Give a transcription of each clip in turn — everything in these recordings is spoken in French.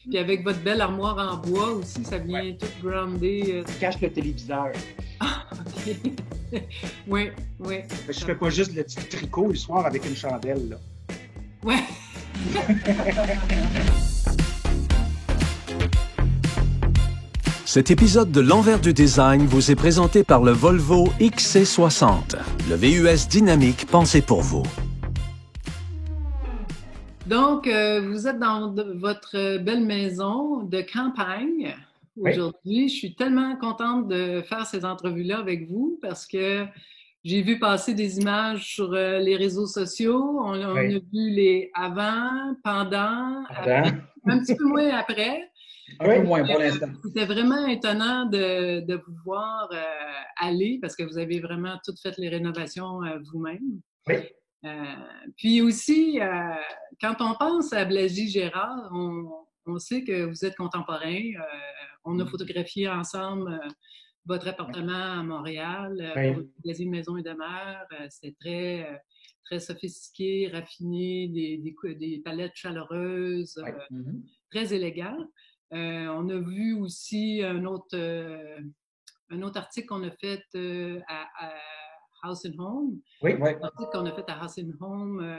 Puis avec votre belle armoire en bois aussi, ça Ouais. vient tout groundé. Je cache le téléviseur. OK. Oui, oui. Je fais pas juste le petit tricot le soir avec une chandelle, là. Ouais. Cet épisode de L'Envers du Design vous est présenté par le Volvo XC60, le VUS dynamique pensé pour vous. Donc, vous êtes dans votre belle maison de campagne Oui. aujourd'hui. Je suis tellement contente de faire ces entrevues-là avec vous parce que j'ai vu passer des images sur les réseaux sociaux. On a Oui. vu les avant, pendant, après, Pendant. un petit peu moins après. Un peu moins pour l'instant. C'était vraiment étonnant de vous voir aller parce que vous avez vraiment tout fait les rénovations vous-même. Oui. Puis aussi, quand on pense à Blaise Gérard, on sait que vous êtes contemporain. On a photographié ensemble votre appartement à Montréal, Oui. votre magazine Maison et Demeure. C'était très sophistiqué, raffiné, des palettes chaleureuses, Oui. très élégant. On a vu aussi un autre article qu'on a fait à House and Home. Oui. Oui. Un article qu'on a fait à House and Home,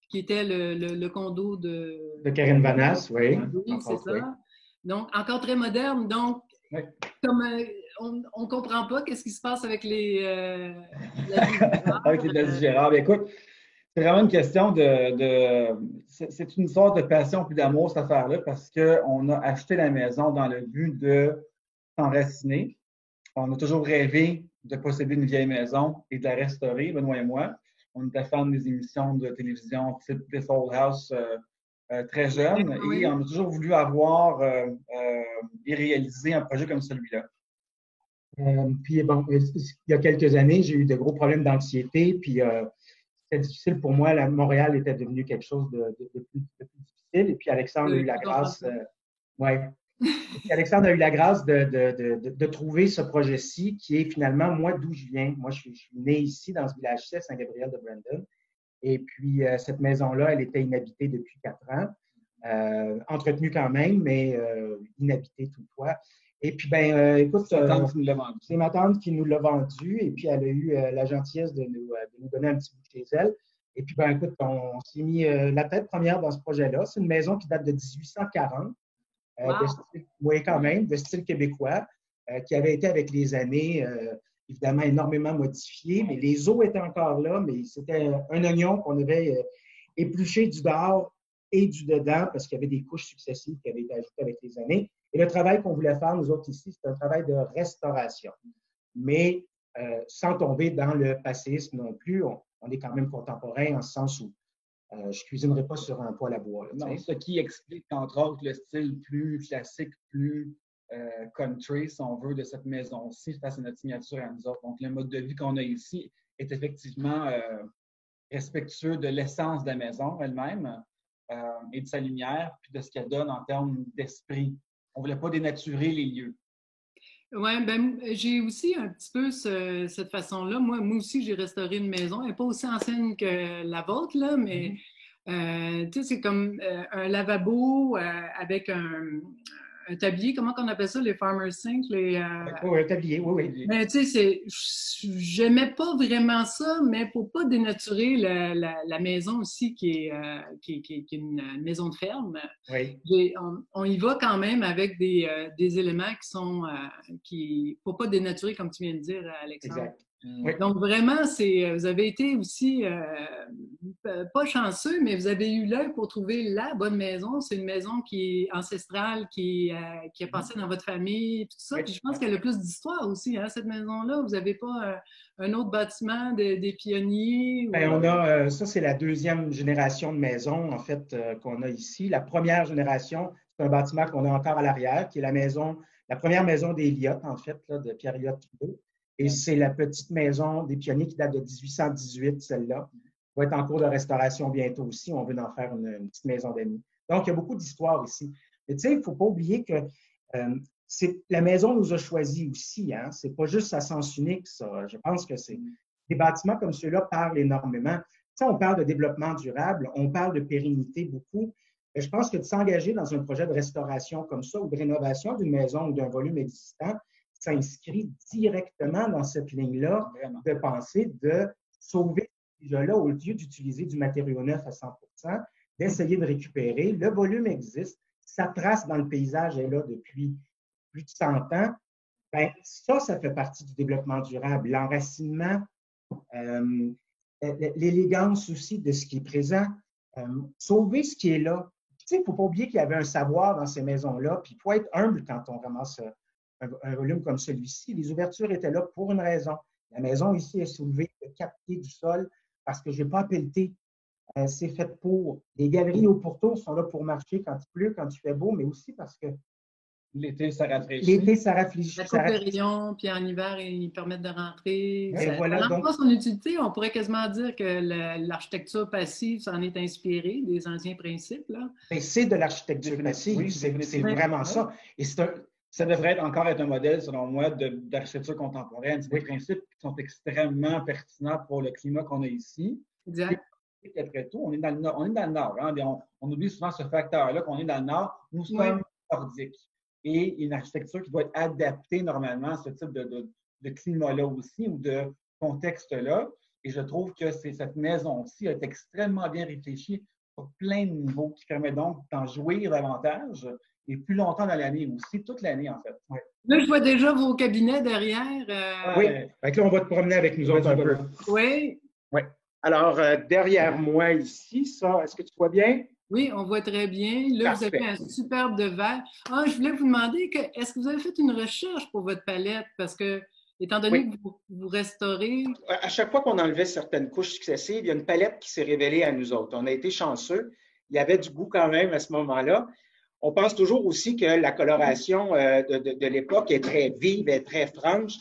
qui était le condo de Karine Vanasse, oui. Oui, c'est ça. Oui. Donc, encore très moderne. Donc, oui. Comme on ne comprend pas qu'est-ce qui se passe avec les avec les Blaise Gérard. Écoute, c'est vraiment une question c'est une sorte de passion puis d'amour, cette affaire-là, parce qu'on a acheté la maison dans le but de s'enraciner. On a toujours rêvé de posséder une vieille maison et de la restaurer, Benoît et moi. On était fans des émissions de télévision type This Old House très jeune et on a toujours voulu avoir et réaliser un projet comme celui-là. Puis bon, il y a quelques années, j'ai eu de gros problèmes d'anxiété, puis c'était difficile pour moi. Montréal était devenu quelque chose de plus difficile. Et puis Alexandre a eu la grâce. Alexandre a eu la grâce de trouver ce projet-ci qui est finalement moi d'où je viens. Moi, je suis né ici dans ce village-ci à Saint-Gabriel-de-Brandon. Et puis cette maison-là, elle était inhabitée depuis 4 ans. Entretenue quand même, mais inhabitée toutefois. Et puis, écoute, c'est ma tante qui nous l'a vendu et puis elle a eu la gentillesse de nous donner un petit bout de chez elle. Et puis, écoute, on s'est mis la tête première dans ce projet-là. C'est une maison qui date de 1840, oui, quand même, de style québécois, qui avait été avec les années, évidemment, énormément modifiée, mais les os étaient encore là, mais c'était un oignon qu'on avait épluché du dehors et du dedans parce qu'il y avait des couches successives qui avaient été ajoutées avec les années. Et le travail qu'on voulait faire, nous autres ici, c'est un travail de restauration. Mais sans tomber dans le passéisme non plus, on est quand même contemporain en ce sens où je ne cuisinerai pas sur un poêle à bois. Là, non, ce qui explique, entre autres, le style plus classique, plus country, si on veut, de cette maison-ci face à notre signature à nous autres. Donc, le mode de vie qu'on a ici est effectivement respectueux de l'essence de la maison elle-même. Et de sa lumière, puis de ce qu'elle donne en termes d'esprit. On ne voulait pas dénaturer les lieux. Oui, j'ai aussi un petit peu cette façon-là. Moi aussi, j'ai restauré une maison. Elle n'est pas aussi ancienne que la vôtre, là, mais tu sais, c'est comme un lavabo avec un tablier. Comment on appelle ça, les farmer's sink? Oui, un tablier, oui. Mais tu sais, j'aimais pas vraiment ça, mais pour pas dénaturer la maison aussi qui est une maison de ferme, on y va quand même avec des éléments qui sont pour pas dénaturer, comme tu viens de dire, Alexandre. Exact. Oui. Donc vraiment, vous avez été aussi pas chanceux, mais vous avez eu l'œil pour trouver la bonne maison. C'est une maison qui est ancestrale, qui a passé dans votre famille, tout ça. Puis je pense qu'elle a plus d'histoire aussi, hein, cette maison-là. Vous n'avez pas un autre bâtiment des pionniers? On a, ça c'est la deuxième génération de maisons, en fait, qu'on a ici. La première génération, c'est un bâtiment qu'on a encore à l'arrière, qui est la première maison des Elliott, en fait, là, de Pierre Elliott Trudeau. Et c'est la petite maison des pionniers qui date de 1818, celle-là. Va être en cours de restauration bientôt aussi. On veut en faire une petite maison d'amis. Donc, il y a beaucoup d'histoires ici. Mais tu sais, il ne faut pas oublier que la maison nous a choisis aussi. Hein? Ce n'est pas juste à sens unique, ça. Je pense que des bâtiments comme ceux-là parlent énormément. Tu sais, on parle de développement durable, on parle de pérennité beaucoup. Et je pense que de s'engager dans un projet de restauration comme ça ou de rénovation d'une maison ou d'un volume existant s'inscrit directement dans cette ligne-là de pensée de sauver déjà-là au lieu d'utiliser du matériau neuf à 100 d'essayer de récupérer. Le volume existe, sa trace dans le paysage est là depuis plus de 100 ans. Bien, ça fait partie du développement durable. L'enracinement, l'élégance aussi de ce qui est présent, sauver ce qui est là. Tu sais, il ne faut pas oublier qu'il y avait un savoir dans ces maisons-là, puis il faut être humble quand on ramasse un volume comme celui-ci. Les ouvertures étaient là pour une raison. La maison ici est soulevée de 4 pieds du sol parce que je n'ai pas pelleté. C'est fait pour. Les galeries au pourtour sont là pour marcher quand il pleut, quand il fait beau, mais aussi parce que l'été, ça rafraîchit. L'été, ça rafraîchit. La coupe de rayons, puis en hiver, ils permettent de rentrer. Et voilà, ça n'a pas son utilité. On pourrait quasiment dire que l'architecture passive s'en est inspirée des anciens principes. C'est de l'architecture passive. Oui, c'est vraiment ça. Et ça devrait encore être un modèle, selon moi, d'architecture contemporaine. C'est des principes qui sont extrêmement pertinents pour le climat qu'on a ici. Exact. Après tout, on est dans le nord. Hein? On oublie souvent ce facteur-là qu'on est dans le nord. Nous sommes nordiques. Et une architecture qui doit être adaptée normalement à ce type de climat-là aussi ou de contexte-là. Et je trouve que cette maison-ci est extrêmement bien réfléchie sur plein de niveaux qui permet donc d'en jouir davantage et plus longtemps dans l'année aussi, toute l'année en fait. Ouais. Là, je vois déjà vos cabinets derrière. Oui, là, on va te promener avec nous autres un peu. Oui. Oui. Alors, derrière moi ici, ça, est-ce que tu vois bien? Oui, on voit très bien. Là, Parfait. Vous avez un superbe de verre. Ah, je voulais vous demander, est-ce que vous avez fait une recherche pour votre palette? Parce que, étant donné que vous restaurez… À chaque fois qu'on enlevait certaines couches successives, il y a une palette qui s'est révélée à nous autres. On a été chanceux. Il y avait du goût quand même à ce moment-là. On pense toujours aussi que la coloration de l'époque est très vive, est très franche,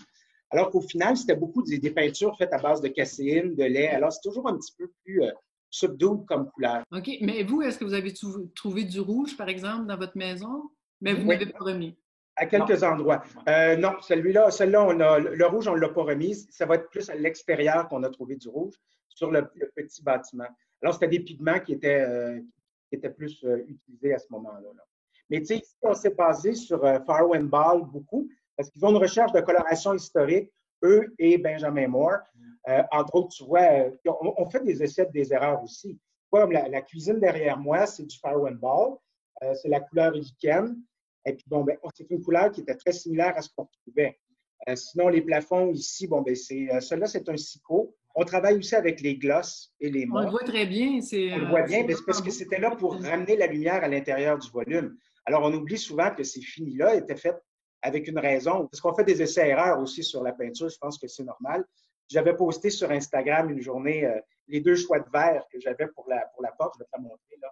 alors qu'au final, c'était beaucoup des peintures faites à base de caséine, de lait. Alors, c'est toujours un petit peu plus subdued comme couleur. OK. Mais vous, est-ce que vous avez trouvé du rouge, par exemple, dans votre maison? Mais vous n'avez pas remis. À quelques endroits. Non, celle-là, le rouge, on ne l'a pas remis. Ça va être plus à l'extérieur qu'on a trouvé du rouge sur le petit bâtiment. Alors, c'était des pigments qui étaient plus utilisés à ce moment-là. Mais tu sais, ici, on s'est basé sur Farrow & Ball beaucoup, parce qu'ils ont une recherche de coloration historique, eux et Benjamin Moore. Entre autres, tu vois, on fait des essais des erreurs aussi. Comme la cuisine derrière moi, c'est du Farrow & Ball. C'est la couleur lichen. Et puis, bon, c'est une couleur qui était très similaire à ce qu'on retrouvait. Sinon, les plafonds ici, celui-là, c'est un Sico. On travaille aussi avec les glosses et les mots. On le voit très bien. On le voit bien, mais c'est parce que c'était là pour ramener la lumière à l'intérieur du volume. Alors, on oublie souvent que ces finis-là étaient faits avec une raison. Parce qu'on fait des essais-erreurs aussi sur la peinture, je pense que c'est normal. J'avais posté sur Instagram une journée les 2 choix de verre que j'avais pour la porte. Je vais te la montrer, là.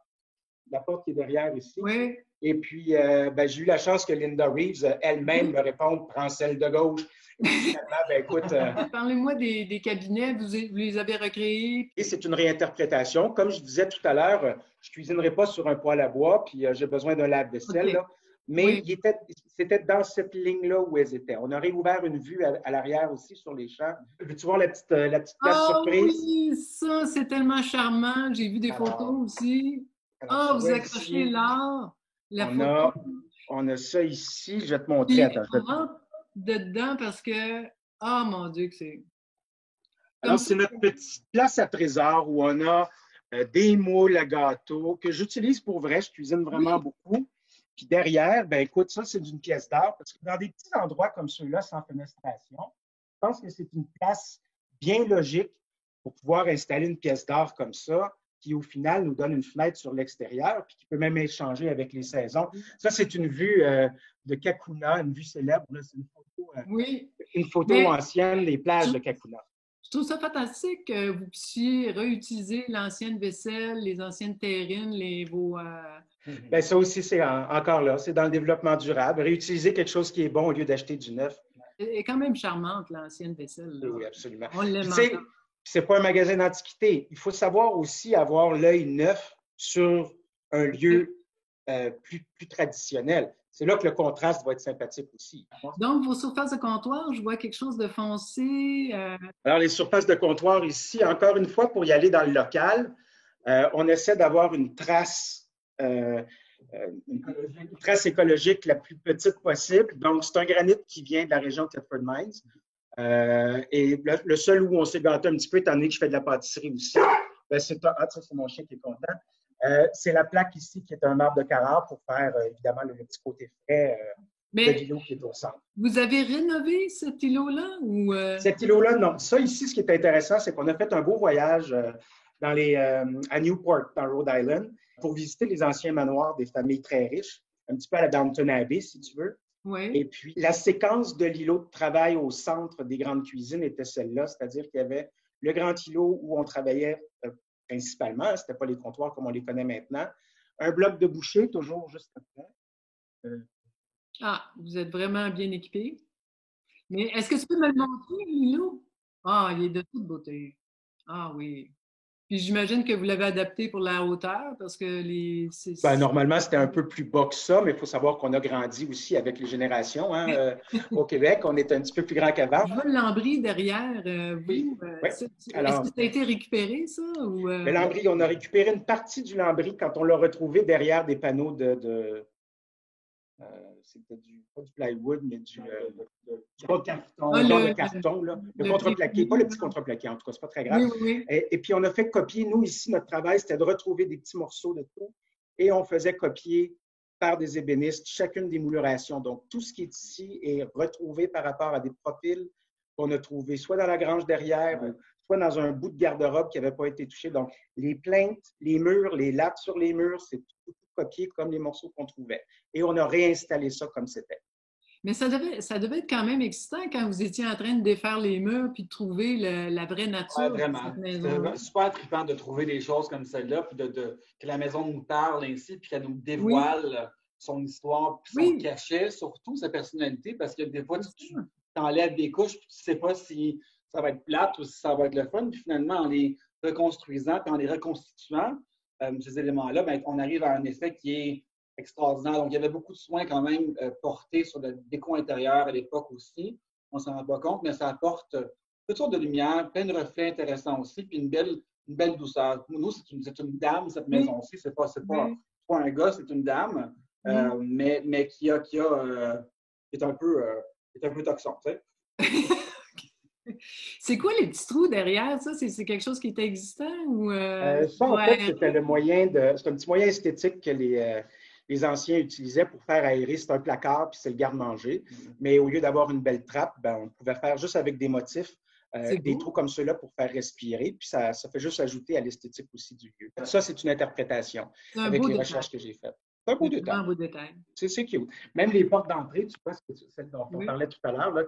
La porte qui est derrière ici. Oui. Et puis, j'ai eu la chance que Linda Reeves elle-même me réponde « Prends celle de gauche ». Finalement, écoute… Parlez-moi des cabinets, vous les avez recréés. Et c'est une réinterprétation. Comme je disais tout à l'heure, je ne cuisinerai pas sur un poêle à bois, puis j'ai besoin d'un lave-vaisselle. Okay. Mais c'était dans cette ligne-là où elles étaient. On a réouvert une vue à l'arrière aussi sur les champs. Veux-tu voir la petite place surprise? Oui, ça, c'est tellement charmant. J'ai vu des photos aussi. Vous accrochez là. On a ça ici. Je vais te montrer. Attends. On rentre dedans parce que… Ah, mon Dieu, que c'est… Alors, c'est notre petite place à trésor où on a des moules à gâteau que j'utilise pour vrai. Je cuisine vraiment beaucoup. Puis derrière, écoute, ça, c'est d'une pièce d'art parce que dans des petits endroits comme ceux-là, sans fenestration, je pense que c'est une place bien logique pour pouvoir installer une pièce d'art comme ça qui, au final, nous donne une fenêtre sur l'extérieur puis qui peut même échanger avec les saisons. Ça, c'est une vue de Kakuna, une vue célèbre. C'est une photo ancienne des plages de Kakuna. Je trouve ça fantastique que vous puissiez réutiliser l'ancienne vaisselle, les anciennes terrines, ça aussi, c'est encore là. C'est dans le développement durable. Réutiliser quelque chose qui est bon au lieu d'acheter du neuf. Elle est quand même charmante, l'ancienne vaisselle. Là. Oui, absolument. On l'aime. C'est pas un magasin d'antiquité. Il faut savoir aussi avoir l'œil neuf sur un lieu plus traditionnel. C'est là que le contraste va être sympathique aussi. Donc, vos surfaces de comptoir, je vois quelque chose de foncé. Alors, les surfaces de comptoir ici, encore une fois, pour y aller dans le local, on essaie d'avoir une trace une trace écologique la plus petite possible. Donc, c'est un granit qui vient de la région de Thetford Mines. Et le seul où on s'est gâté un petit peu, étant donné que je fais de la pâtisserie aussi, ben c'est mon chien qui est content. C'est la plaque ici qui est un marbre de Carrare pour faire évidemment le petit côté frais de l'îlot qui est au centre. Vous avez rénové cet îlot-là? Ou Cet îlot-là, non. Ça ici, ce qui est intéressant, c'est qu'on a fait un beau voyage à Newport, dans Rhode Island, pour visiter les anciens manoirs des familles très riches, un petit peu à la Downton Abbey, si tu veux. Oui. Et puis, la séquence de l'îlot de travail au centre des grandes cuisines était celle-là, c'est-à-dire qu'il y avait le grand îlot où on travaillait principalement, ce n'était pas les comptoirs comme on les connaît maintenant, un bloc de boucher, toujours juste après. Vous êtes vraiment bien équipé. Mais est-ce que tu peux me le montrer, l'îlot? Il est de toute beauté. Ah oui. Puis j'imagine que vous l'avez adapté pour la hauteur parce que normalement, c'était un peu plus bas que ça, mais il faut savoir qu'on a grandi aussi avec les générations. Au Québec, on est un petit peu plus grand qu'avant. Je vois le lambris derrière vous. Oui. Est-ce que ça a été récupéré, ça? Ou Le lambris, on a récupéré une partie du lambris quand on l'a retrouvé derrière des panneaux c'était pas du plywood, mais du carton, de carton, là. Le contreplaqué, pas le petit contreplaqué, en tout cas, c'est pas très grave. Oui. Et puis, on a fait copier, nous, ici, notre travail, c'était de retrouver des petits morceaux de tout et on faisait copier par des ébénistes chacune des moulurations. Donc, tout ce qui est ici est retrouvé par rapport à des profils qu'on a trouvés soit dans la grange derrière, soit dans un bout de garde-robe qui n'avait pas été touché. Donc, les plaintes, les murs, les lattes sur les murs, c'est tout copié comme les morceaux qu'on trouvait. Et on a réinstallé ça comme c'était. Mais ça devait être quand même excitant quand vous étiez en train de défaire les murs puis de trouver la vraie nature de cette maison. C'est super trippant de trouver des choses comme celle-là, puis que la maison nous parle ainsi, puis qu'elle nous dévoile son histoire, puis son cachet, surtout sa personnalité, parce que des fois, tu t'enlèves des couches, puis tu ne sais pas si ça va être plate ou si ça va être le fun. Puis finalement, en les reconstruisant, puis en les reconstituant, ces éléments-là, on arrive à un effet qui est extraordinaire. Donc, il y avait beaucoup de soins quand même portés sur le déco intérieur à l'époque aussi. On ne s'en rend pas compte, mais ça apporte toutes sortes de lumière, plein de reflets intéressants aussi, puis une belle douceur. Nous, c'est une dame, cette maison-ci. C'est pas un gars, c'est une dame, mais qui est un peu toxon, tu sais. C'est quoi les petits trous derrière ça? C'est quelque chose qui était existant? Ou ça, en fait, c'était c'est un petit moyen esthétique que les anciens utilisaient pour faire aérer. C'est un placard, puis c'est le garde-manger. Mais au lieu d'avoir une belle trappe, on pouvait faire juste avec des motifs, des trous comme ceux-là pour faire respirer. Puis ça fait juste ajouter à l'esthétique aussi du lieu. Ça, c'est une interprétation avec les recherches que j'ai faites. C'est un beau détail. C'est cute. Même les portes d'entrée, tu vois, celle dont on parlait tout à l'heure, là,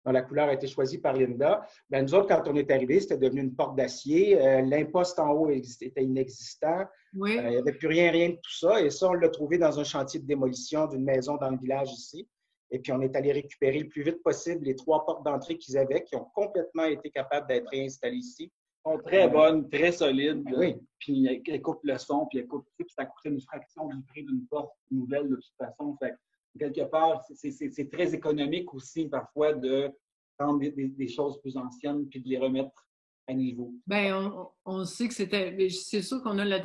dont la couleur a été choisie par Linda. Nous autres, quand on est arrivés, c'était devenu une porte d'acier. L'imposte en haut était inexistant. Il n'y avait plus rien de tout ça. Et ça, on l'a trouvé dans un chantier de démolition d'une maison dans le village ici. Et puis, on est allé récupérer le plus vite possible les 3 portes d'entrée qu'ils avaient, qui ont complètement été capables d'être réinstallées ici. Elles sont très bonnes, très solides. Oui. Puis, elles coupent le son, puis ça coûtait une fraction du prix d'une porte nouvelle de toute façon. Fait quelque part, c'est très économique aussi, parfois, de prendre des choses plus anciennes puis de les remettre à niveau. On sait que c'est sûr qu'on a la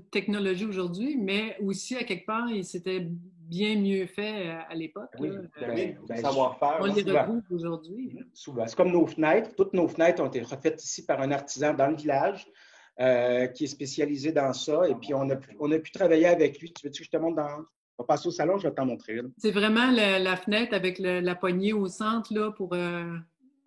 technologie aujourd'hui, mais aussi, à quelque part, c'était bien mieux fait à l'époque. Oui, savoir-faire. On les retrouve aujourd'hui. Souvent. C'est comme nos fenêtres. Toutes nos fenêtres ont été refaites ici par un artisan dans le village qui est spécialisé dans ça. Et puis, on a pu travailler avec lui. Tu veux-tu que je te montre On va passer au salon, je vais t'en montrer une. C'est vraiment la fenêtre avec la poignée au centre là, pour...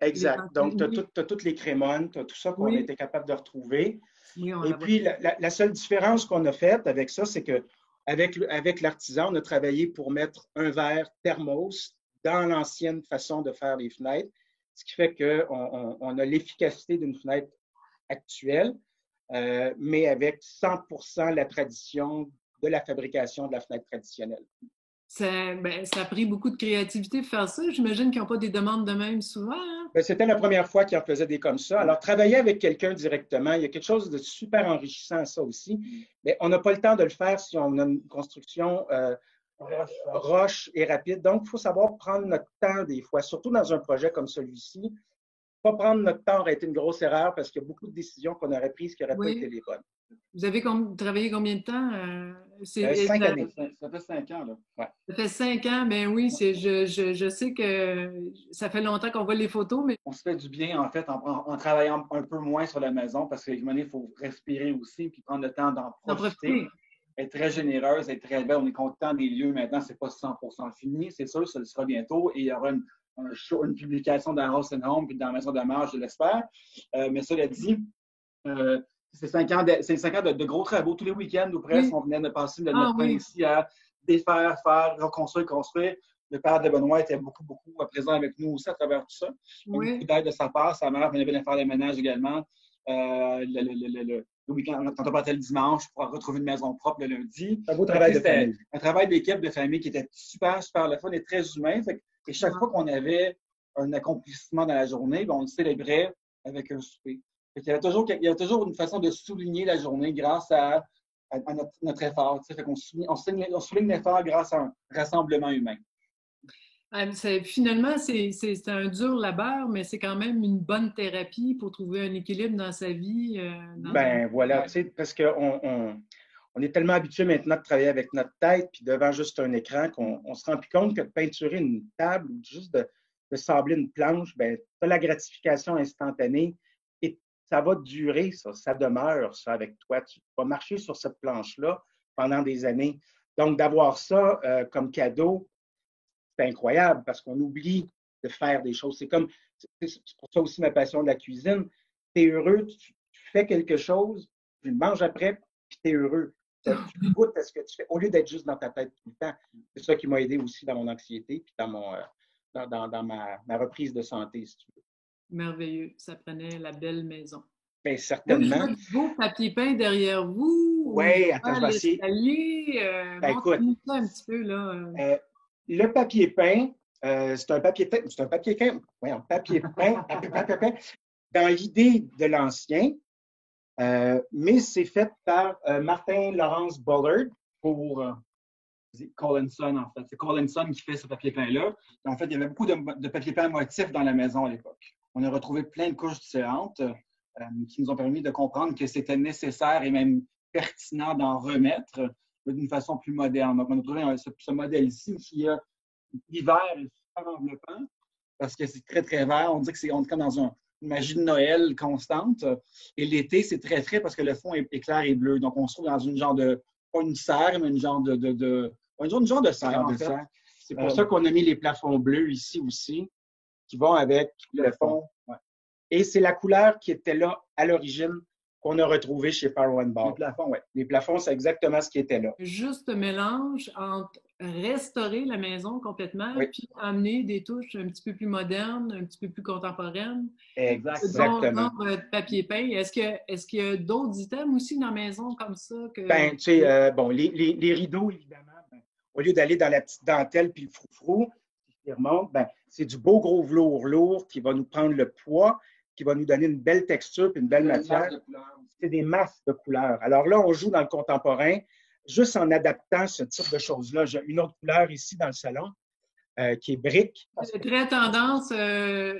exact. Donc, tu as toutes les crémones, tu as tout ça qu'on a été capable de retrouver. Oui, et puis, la seule différence qu'on a faite avec ça, c'est qu'avec l'artisan, on a travaillé pour mettre un verre thermos dans l'ancienne façon de faire les fenêtres, ce qui fait qu'on a l'efficacité d'une fenêtre actuelle, mais avec 100% la tradition de la fabrication de la fenêtre traditionnelle. Ça a pris beaucoup de créativité de faire ça. J'imagine qu'ils n'ont pas des demandes de même souvent. Hein? C'était la première fois qu'ils en faisaient des comme ça. Alors, travailler avec quelqu'un directement, il y a quelque chose de super enrichissant à ça aussi. Mais on n'a pas le temps de le faire si on a une construction roche et rapide. Donc, il faut savoir prendre notre temps des fois, surtout dans un projet comme celui-ci. Pas prendre notre temps aurait été une grosse erreur parce qu'il y a beaucoup de décisions qu'on aurait prises qui n'auraient pas été les bonnes. Vous avez travaillé combien de temps 5 années. Ça fait 5 ans, là. Ouais. Ça fait 5 ans, ben oui, je sais que ça fait longtemps qu'on voit les photos, mais... On se fait du bien, en fait, en travaillant un peu moins sur la maison, parce qu'à un moment donné, il faut respirer aussi, puis prendre le temps d'en profiter. Elle est très généreuse, elle est très belle. On est content des lieux maintenant. C'est pas 100% fini, c'est sûr, ça le sera bientôt. Et il y aura une publication dans House and Home puis dans la Maison de Marge, je l'espère. Mais cela dit, c'est 5 ans de gros travaux. Tous les week-ends ou presque, on venait de passer notre temps ici à défaire, faire, reconstruire, construire. Le père de Benoît était beaucoup présent avec nous aussi à travers tout ça. Oui. Beaucoup d'aide de sa part. Sa mère venait faire le ménage également. Le week-end, quand on partait le dimanche, pour retrouver une maison propre le lundi. Un beau travail de famille. Un travail d'équipe de famille qui était super le fun et très humain. Et chaque fois qu'on avait un accomplissement dans la journée, on le célébrait avec un souper. Il y avait toujours une façon de souligner la journée grâce à notre effort. On souligne l'effort grâce à un rassemblement humain. Finalement, c'est un dur labeur, mais c'est quand même une bonne thérapie pour trouver un équilibre dans sa vie. Voilà, tu sais, parce qu'on est tellement habitué maintenant de travailler avec notre tête puis devant juste un écran qu'on se rend plus compte que de peinturer une table ou juste de sabler une planche, ben, tu as la gratification instantanée et ça va durer, ça demeure, ça, avec toi. Tu vas marcher sur cette planche-là pendant des années. Donc, d'avoir ça comme cadeau, c'est incroyable parce qu'on oublie de faire des choses. C'est pour ça aussi ma passion de la cuisine. Tu es heureux, tu fais quelque chose, tu le manges après, puis tu es heureux. Tu goûtes à ce que tu fais, au lieu d'être juste dans ta tête tout le temps. C'est ça qui m'a aidé aussi dans mon anxiété puis dans ma reprise de santé, si tu veux. Merveilleux. Ça prenait la belle maison. Bien, certainement. Oui, je vois du beau papier peint derrière vous. Oui, attends, je vais essayer. Montre-nous ça un petit peu, là. Le papier peint, c'est un papier peint dans l'idée de l'ancien, mais c'est fait par Martin Lawrence Bullard pour Collinson, en fait. C'est Collinson qui fait ce papier peint-là. En fait, il y avait beaucoup de papier peint motifs dans la maison à l'époque. On a retrouvé plein de couches différentes qui nous ont permis de comprendre que c'était nécessaire et même pertinent d'en remettre d'une façon plus moderne. Donc, on a trouvé ce modèle ici qui a l'hiver est super enveloppant parce que c'est très, très vert. On dit qu'on est comme dans une magie de Noël constante. Et l'été, c'est très frais parce que le fond est clair et bleu. Donc, on se trouve dans une genre de, pas une serre, mais une genre de serre, en fait. C'est pour ça qu'on a mis les plafonds bleus ici aussi, qui vont avec le fond. Ouais. Et c'est la couleur qui était là à l'origine qu'on a retrouvée chez Farrow & Ball. Les plafonds, oui. Les plafonds, c'est exactement ce qui était là. Juste mélange entre restaurer la maison complètement, puis amener des touches un petit peu plus modernes, un petit peu plus contemporaines. Exactement. Dans votre papier peint. Est-ce qu'il y a d'autres items aussi dans la maison comme ça? Ben, tu sais, les rideaux, évidemment, au lieu d'aller dans la petite dentelle puis le froufrou, qui remonte, c'est du beau gros velours lourd qui va nous prendre le poids, qui va nous donner une belle texture et une belle matière. C'est des masses de couleurs. Alors là, on joue dans le contemporain, juste en adaptant ce type de choses-là. J'ai une autre couleur ici dans le salon, qui est brique. C'est très tendance.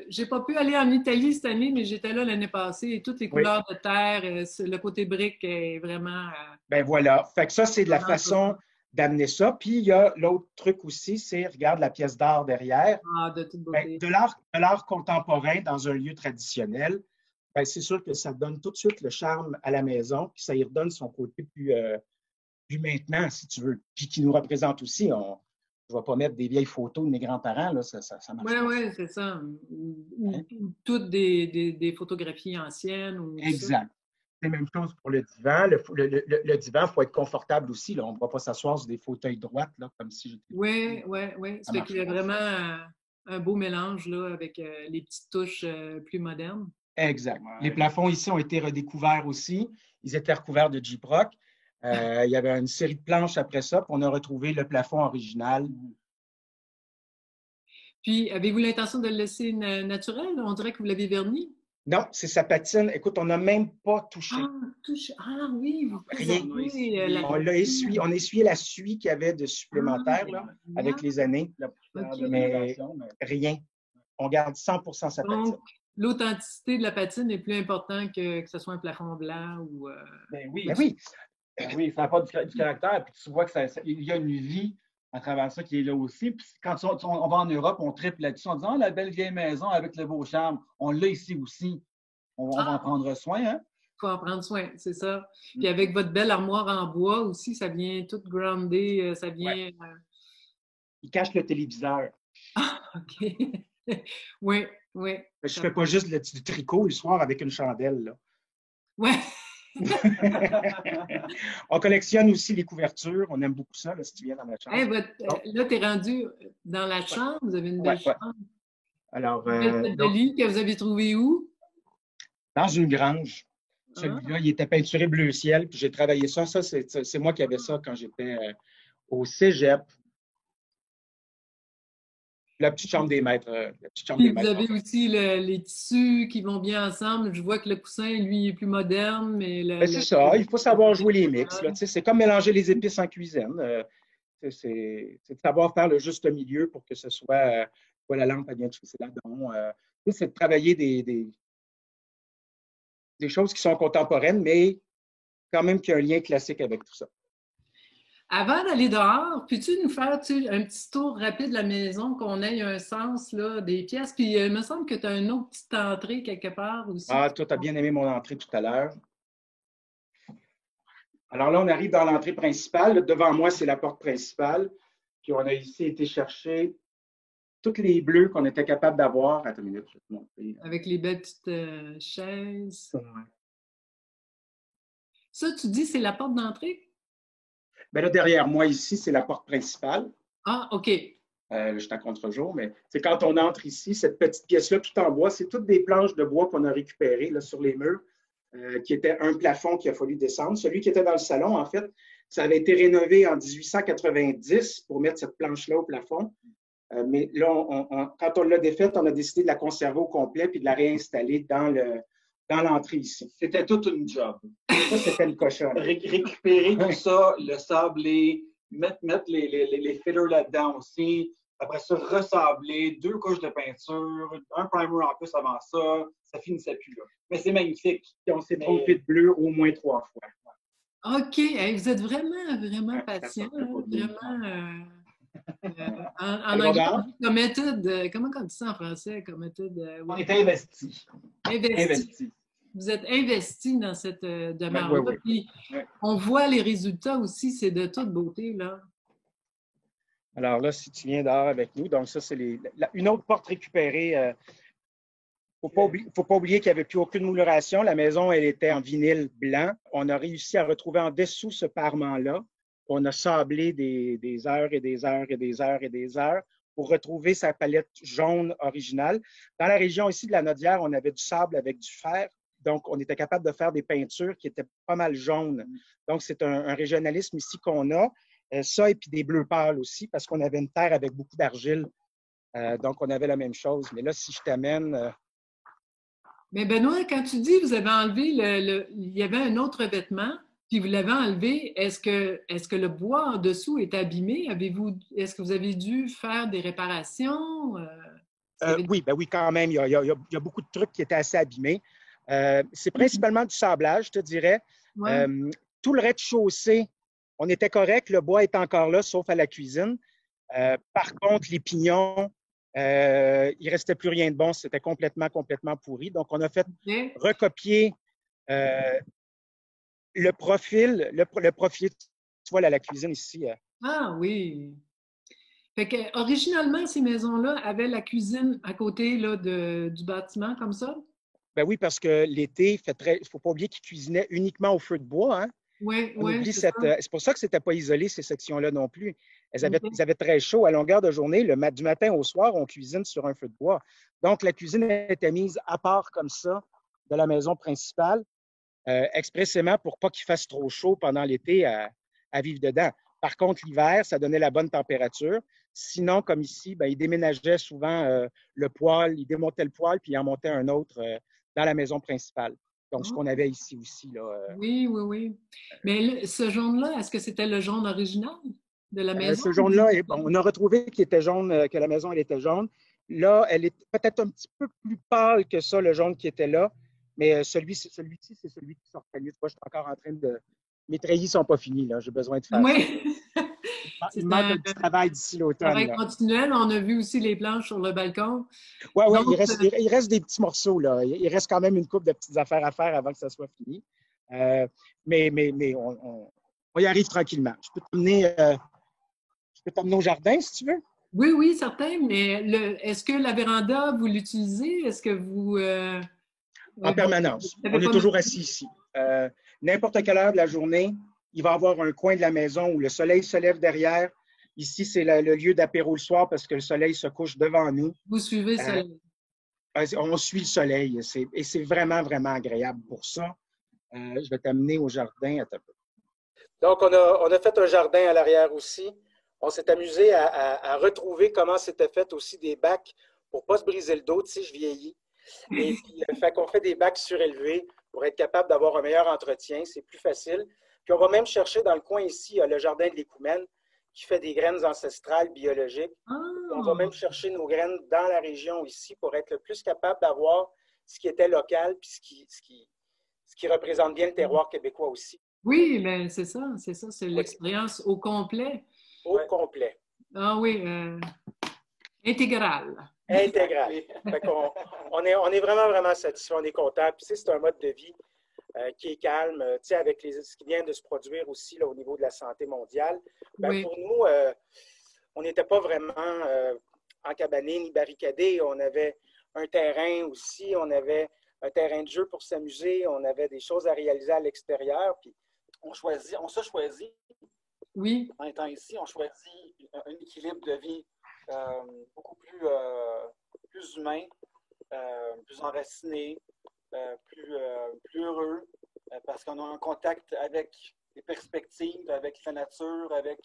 J'ai pas pu aller en Italie cette année, mais j'étais là l'année passée et toutes les couleurs de terre, le côté brique est vraiment... Ben voilà. Fait que ça, c'est de la façon d'amener ça. Puis, il y a l'autre truc aussi, c'est, regarde la pièce d'art derrière. Ah, de toute beauté. De l'art contemporain dans un lieu traditionnel, c'est sûr que ça donne tout de suite le charme à la maison, puis ça y redonne son côté plus maintenant, si tu veux, puis qui nous représente aussi. On ne va pas mettre des vieilles photos de mes grands-parents, là, ça marche pas. Oui, c'est ça. Toutes des photographies anciennes. Exact. C'est la même chose pour le divan. Le divan, il faut être confortable aussi. Là. On ne va pas s'asseoir sur des fauteuils droites, là, comme si j'étais... Oui. Ça fait qu'il y a vraiment un beau mélange là, avec les petites touches plus modernes. Exact. Ouais. Les plafonds ici ont été redécouverts aussi. Ils étaient recouverts de Gyproc. Il y avait une série de planches après ça, puis on a retrouvé le plafond original. Puis, avez-vous l'intention de le laisser naturel? On dirait que vous l'avez verni. Non, c'est sa patine. Écoute, on n'a même pas touché. Ah oui, vous rien. On a essuyé la suie qu'il y avait de supplémentaire là, avec les années. Mais rien. On garde 100% sa patine. Donc, l'authenticité de la patine est plus importante que ce soit un plafond blanc ou... Ben oui. Oui, ça apporte du caractère, puis tu vois il y a une vie à travers ça qui est là aussi. Puis quand on va en Europe, on triple là-dessus, on dit la belle vieille maison avec le beau charme, on l'a ici aussi. On va en prendre soin, hein? Il faut en prendre soin, c'est ça. Puis avec votre belle armoire en bois aussi, ça vient tout groundé, ça Ouais. vient. Il cache le téléviseur. OK. Oui, oui. Je fais pas juste du tricot le soir avec une chandelle, là. Ouais. On collectionne aussi les couvertures. On aime beaucoup ça, là, si tu viens dans ma chambre. Hey, là, tu es rendu dans la chambre. Vous avez une belle chambre. Alors, Une belle tête de lit que vous avez trouvé où? Dans une grange. Celui-là, il était peinturé bleu ciel, puis j'ai travaillé ça. Ça, c'est moi qui avais ça quand j'étais au cégep. La petite chambre des maîtres. Vous avez aussi les tissus qui vont bien ensemble. Je vois que le coussin, lui, est plus moderne. Mais c'est ça, il faut savoir jouer les mix. C'est comme mélanger les épices en cuisine. C'est de savoir faire le juste milieu pour que ce soit la lampe à bien toucher là-dedans. C'est de travailler des choses qui sont contemporaines, mais quand même qu'il y a un lien classique avec tout ça. Avant d'aller dehors, peux-tu nous faire un petit tour rapide de la maison, qu'on ait un sens là, des pièces? Puis il me semble que tu as une autre petite entrée quelque part aussi. Ah, toi, tu as bien aimé mon entrée tout à l'heure. Alors là, on arrive dans l'entrée principale. Devant moi, c'est la porte principale. Puis on a ici été chercher toutes les bleus qu'on était capable d'avoir. Attends une minute, je vais te montrer. Avec les belles petites chaises. Ouais. Ça, tu dis, c'est la porte d'entrée? Bien là, derrière moi, ici, c'est la porte principale. Ah, OK. Je suis à contre-jour, mais c'est quand on entre ici, cette petite pièce-là, tout en bois, c'est toutes des planches de bois qu'on a récupérées là, sur les murs, qui était un plafond qu'il a fallu descendre. Celui qui était dans le salon, en fait, ça avait été rénové en 1890 pour mettre cette planche-là au plafond. Mais là, quand on l'a défaite, on a décidé de la conserver au complet puis de la réinstaller dans l'entrée ici. C'était toute une job. Ça, c'était le cochon. Récupérer tout ça, le sabler, mettre les fillers là-dedans aussi. Après ça, ressabler, 2 couches de peinture, un primer en plus avant ça. Ça finissait plus là. Mais c'est magnifique. Et on s'est trompé de bleu au moins 3 fois. OK. Hey, vous êtes vraiment patient. Vraiment. En anglais, committed. Comment on dit ça en français? Committed. On est investi. Investi. Vous êtes investi dans cette demeure-là. Puis on voit les résultats aussi, c'est de toute beauté, là. Alors là, si tu viens dehors avec nous, donc ça, c'est une autre porte récupérée. Il ne faut pas oublier qu'il n'y avait plus aucune mouluration. La maison, elle était en vinyle blanc. On a réussi à retrouver en dessous ce parement-là. On a sablé des heures et des heures et des heures et des heures pour retrouver sa palette jaune originale. Dans la région ici de la Nodière, on avait du sable avec du fer. Donc, on était capable de faire des peintures qui étaient pas mal jaunes. Donc, c'est un régionalisme ici qu'on a. Ça, et puis des bleus pâles aussi, parce qu'on avait une terre avec beaucoup d'argile. Donc, on avait la même chose. Mais là, si je t'amène... Mais Benoît, quand tu dis que vous avez enlevé il y avait un autre vêtement, puis vous l'avez enlevé, est-ce que le bois en dessous est abîmé? Est-ce que vous avez dû faire des réparations? Oui, quand même. Il y a beaucoup de trucs qui étaient assez abîmés. C'est principalement du sablage, je te dirais. Ouais. Tout le rez-de-chaussée, on était correct. Le bois est encore là, sauf à la cuisine. Par contre, les pignons, il ne restait plus rien de bon. C'était complètement pourri. Donc, on a fait recopier le profil. Le profil, tu vois, la cuisine ici. Ah oui. Fait que, originalement, ces maisons-là avaient la cuisine à côté là, du bâtiment, comme ça? Ben oui, parce que l'été, il ne faut pas oublier qu'ils cuisinaient uniquement au feu de bois. Hein? Oui, c'est pour ça que ce n'était pas isolé, ces sections-là non plus. Ils avaient très chaud. À longueur de journée, du matin au soir, on cuisine sur un feu de bois. Donc, la cuisine était mise à part comme ça de la maison principale, expressément pour pas qu'il fasse trop chaud pendant l'été à vivre dedans. Par contre, l'hiver, ça donnait la bonne température. Sinon, comme ici, ils déménageaient souvent le poêle, ils démontaient le poêle, puis ils en montaient un autre dans la maison principale. Donc, ce qu'on avait ici aussi. Là, Oui. Mais ce jaune-là, est-ce que c'était le jaune original de la maison? Ce jaune-là, on a retrouvé qu'il était jaune, que la maison, elle était jaune. Là, elle est peut-être un petit peu plus pâle que ça, le jaune qui était là. Mais celui-ci, c'est celui qui sortait. Tu vois, je suis encore en train de mes treillis sont pas finis, là. J'ai besoin de faire Oui. ça. Il manque un petit travail d'ici l'automne. Travail continuel. On a vu aussi les planches sur le balcon. Oui, Donc, il reste des petits morceaux, là. Il reste quand même une couple de petites affaires à faire avant que ça soit fini. Mais on y arrive tranquillement. Je peux t'emmener au jardin, si tu veux? Oui, oui, certain. Mais est-ce que la véranda, vous l'utilisez? Est-ce que vous... En permanence. On est toujours assis ici. N'importe quelle heure de la journée, il va y avoir un coin de la maison où le soleil se lève derrière. Ici, c'est le lieu d'apéro le soir parce que le soleil se couche devant nous. Vous suivez le soleil. On suit le soleil et c'est vraiment, vraiment agréable pour ça. Je vais t'amener au jardin à ta peu. Donc, on a fait un jardin à l'arrière aussi. On s'est amusé à retrouver comment c'était fait aussi des bacs pour ne pas se briser le dos. Tu sais, je vieillis. Et puis, fait qu'on fait des bacs surélevés pour être capable d'avoir un meilleur entretien. C'est plus facile. Puis, on va même chercher dans le coin ici, le jardin de l'Écoumène qui fait des graines ancestrales biologiques. On va même chercher nos graines dans la région ici pour être le plus capable d'avoir ce qui était local puis ce qui représente bien le terroir québécois aussi. Oui, bien, c'est ça. C'est l'expérience au complet. Au complet. Ah oui, intégrale. Intégrale. Fait qu'on, on est vraiment, vraiment satisfait, on est content. Puis, c'est un mode de vie qui est calme, avec ce qui vient de se produire aussi là, au niveau de la santé mondiale. Oui. Pour nous, on n'était pas vraiment encabanés ni barricadés. On avait un terrain aussi, on avait un terrain de jeu pour s'amuser, on avait des choses à réaliser à l'extérieur. Puis, on se choisit. Oui. En étant ici, on choisit un équilibre de vie beaucoup plus humain, plus enraciné, plus heureux, parce qu'on a un contact avec les perspectives, avec la nature, avec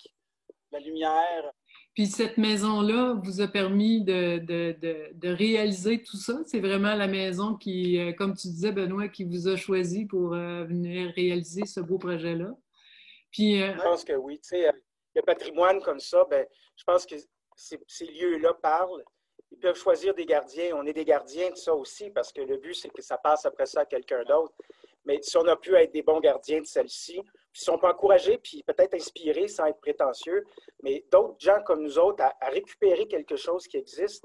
la lumière. Puis cette maison-là vous a permis de réaliser tout ça? C'est vraiment la maison qui, comme tu disais, Benoît, qui vous a choisi pour venir réaliser ce beau projet-là? Puis, je pense que oui. Tu sais, le patrimoine comme ça, ben, je pense que ces lieux-là parlent. Ils peuvent choisir des gardiens. On est des gardiens de ça aussi parce que le but, c'est que ça passe après ça à quelqu'un d'autre. Mais si on a pu être des bons gardiens de celle-ci, puis si on peut encourager, puis peut-être inspirer sans être prétentieux, mais d'autres gens comme nous autres à récupérer quelque chose qui existe,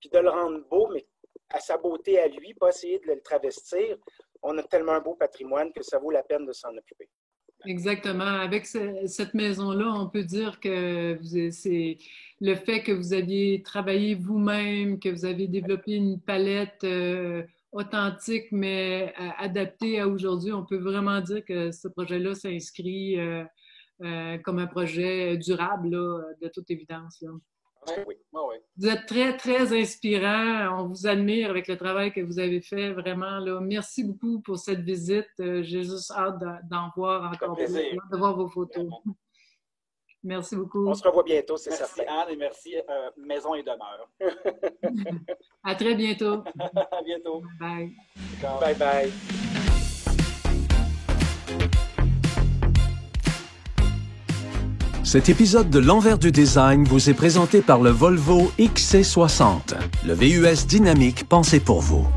puis de le rendre beau, mais à sa beauté à lui, pas essayer de le travestir. On a tellement un beau patrimoine que ça vaut la peine de s'en occuper. Exactement. Avec cette maison-là, on peut dire que c'est le fait que vous aviez travaillé vous-même, que vous avez développé une palette authentique, mais adaptée à aujourd'hui. On peut vraiment dire que ce projet-là s'inscrit comme un projet durable, là, de toute évidence. Là. Oui. Vous êtes très, très inspirant. On vous admire avec le travail que vous avez fait, vraiment. Là. Merci beaucoup pour cette visite. J'ai juste hâte d'en voir encore plus, de voir vos photos. Merci beaucoup. On se revoit bientôt, c'est certain. Merci Anne et merci Maison et Demeure. À très bientôt. À bientôt. Bye. Bye bye. Cet épisode de L'Envers du Design vous est présenté par le Volvo XC60, le VUS dynamique pensé pour vous.